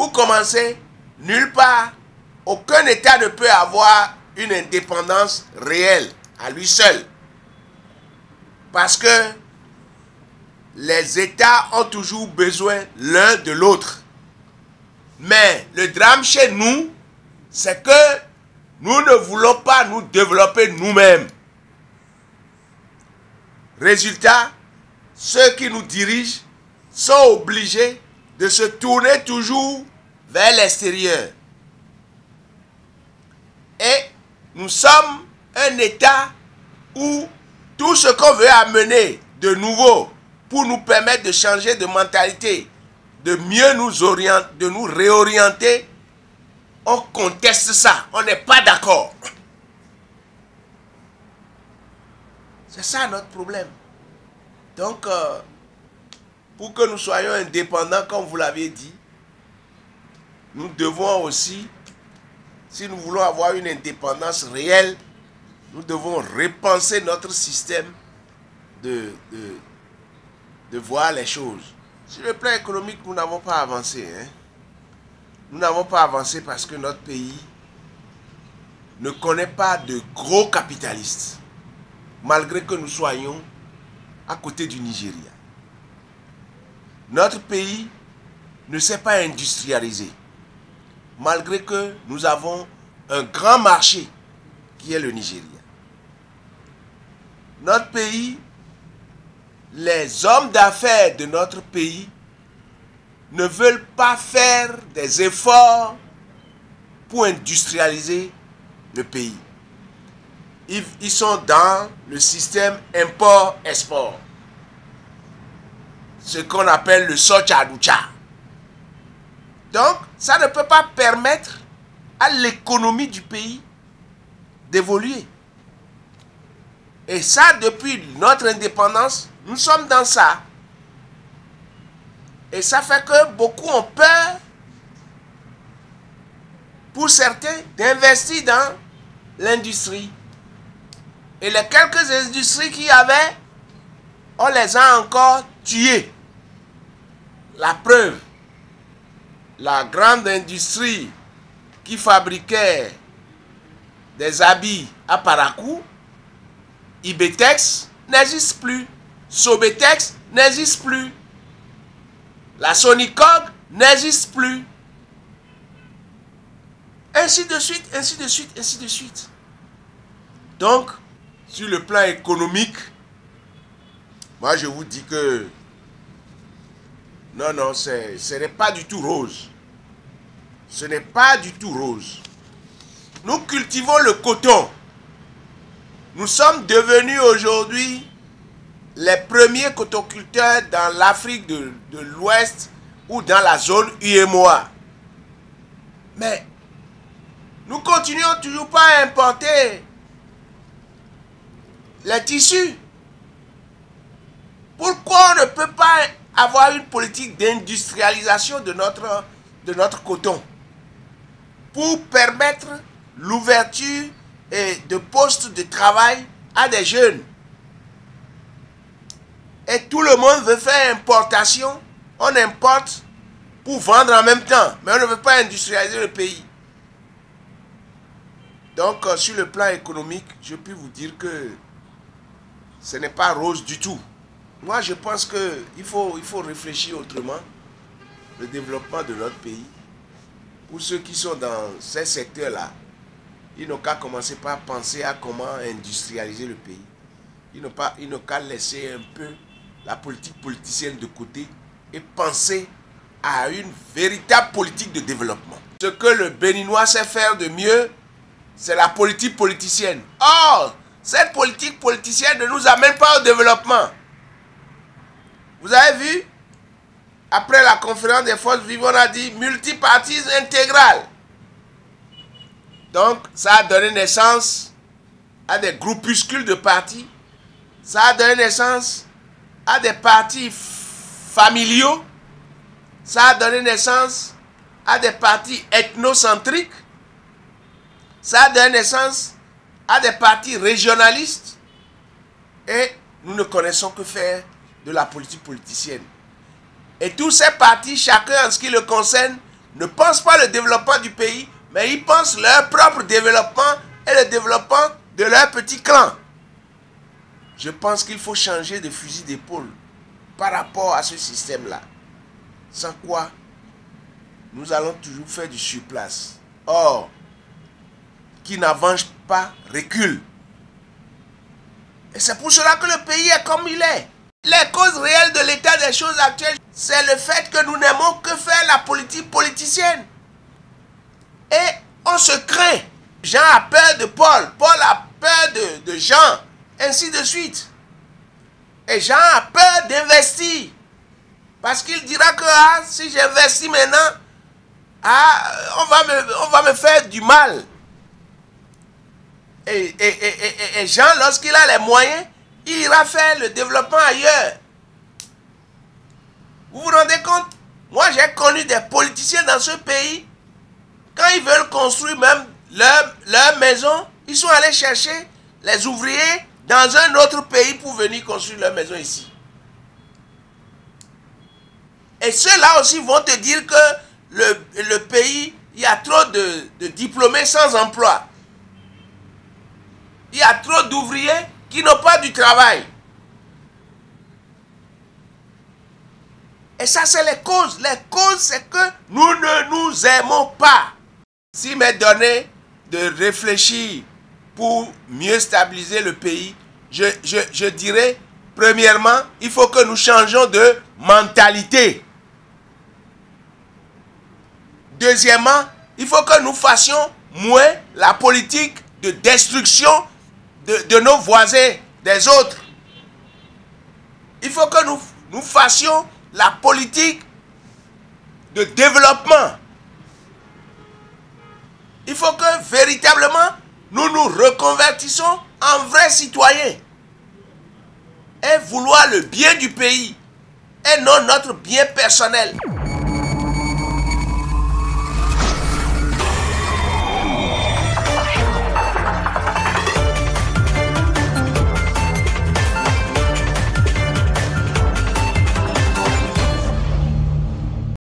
pour commencer, nulle part, aucun État ne peut avoir une indépendance réelle à lui seul. Parce que les États ont toujours besoin l'un de l'autre. Mais le drame chez nous, c'est que nous ne voulons pas nous développer nous-mêmes. Résultat, ceux qui nous dirigent sont obligés de se tourner toujours vers l'extérieur. Et nous sommes un État où tout ce qu'on veut amener de nouveau pour nous permettre de changer de mentalité, de mieux nous orienter, de nous réorienter, on conteste ça, on n'est pas d'accord. C'est ça notre problème. Donc, pour que nous soyons indépendants, comme vous l'avez dit, nous devons aussi, si nous voulons avoir une indépendance réelle, nous devons repenser notre système de voir les choses. Sur le plan économique, nous n'avons pas avancé. Nous n'avons pas avancé parce que notre pays ne connaît pas de gros capitalistes, malgré que nous soyons à côté du Nigeria. Notre pays ne s'est pas industrialisé, malgré que nous avons un grand marché qui est le Nigeria. Notre pays, les hommes d'affaires de notre pays ne veulent pas faire des efforts pour industrialiser le pays. Ils sont dans le système import-export. Ce qu'on appelle le socha-doucha. Donc, ça ne peut pas permettre à l'économie du pays d'évoluer. Et ça, depuis notre indépendance, nous sommes dans ça. Et ça fait que beaucoup ont peur, pour certains, d'investir dans l'industrie. Et les quelques industries qu'il y avait, on les a encore tuées. La preuve, la grande industrie qui fabriquait des habits à Parakou, Ibetex, n'existe plus. Sobetex n'existe plus. La Sonicog n'existe plus. Ainsi de suite, ainsi de suite, ainsi de suite. Donc, sur le plan économique, moi je vous dis que non, ce n'est pas du tout rose. Ce n'est pas du tout rose. Nous cultivons le coton. Nous sommes devenus aujourd'hui les premiers cotoculteurs dans l'Afrique de l'Ouest ou dans la zone UEMOA. Mais nous continuons toujours pas à importer les tissus. Pourquoi on ne peut pas avoir une politique d'industrialisation de notre coton pour permettre l'ouverture de postes de travail à des jeunes? Et tout le monde veut faire importation. On importe pour vendre en même temps. Mais on ne veut pas industrialiser le pays. Donc, sur le plan économique, je peux vous dire que ce n'est pas rose du tout. Moi, je pense qu'il faut réfléchir autrement. Le développement de notre pays. Pour ceux qui sont dans ces secteurs-là, ils n'ont qu'à commencer par penser à comment industrialiser le pays. Ils n'ont qu'à laisser un peu la politique politicienne de côté et penser à une véritable politique de développement. Ce que le Béninois sait faire de mieux, c'est la politique politicienne. Or, cette politique politicienne ne nous amène pas au développement. Vous avez vu, après la conférence des forces vives, on a dit multipartisme intégral. Donc, ça a donné naissance à des groupuscules de partis. Ça a donné naissance à des partis familiaux. Ça a donné naissance à des partis ethnocentriques. Ça a donné naissance à des partis régionalistes. Et nous ne connaissons que faire de la politique politicienne. Et tous ces partis, chacun en ce qui le concerne, ne pensent pas le développement du pays, mais ils pensent leur propre développement et le développement de leur petit clan. Je pense qu'il faut changer de fusil d'épaule par rapport à ce système-là. Sans quoi, nous allons toujours faire du surplace. Or, qui n'avance pas recule. Et c'est pour cela que le pays est comme il est. Les causes réelles de l'état des choses actuelles, c'est le fait que nous n'aimons que faire la politique politicienne. Et on se craint. Jean a peur de Paul, Paul a peur de Jean, ainsi de suite. Et Jean a peur d'investir. Parce qu'il dira que si j'investis maintenant, on va me faire du mal. Et Jean, lorsqu'il a les moyens, il ira faire le développement ailleurs. Vous vous rendez compte? Moi, j'ai connu des politiciens dans ce pays. Quand ils veulent construire même leur maison, ils sont allés chercher les ouvriers dans un autre pays pour venir construire leur maison ici. Et ceux-là aussi vont te dire que le pays, il y a trop de diplômés sans emploi. Il y a trop d'ouvriers qui n'ont pas du travail. Et ça, c'est les causes. Les causes, c'est que nous ne nous aimons pas. S'il m'est donné de réfléchir pour mieux stabiliser le pays, je dirais, premièrement, il faut que nous changeons de mentalité. Deuxièmement, il faut que nous fassions moins la politique de destruction de nos voisins, des autres. Il faut que nous fassions la politique de développement. Il faut que véritablement nous nous reconvertissons en vrais citoyens et vouloir le bien du pays et non notre bien personnel.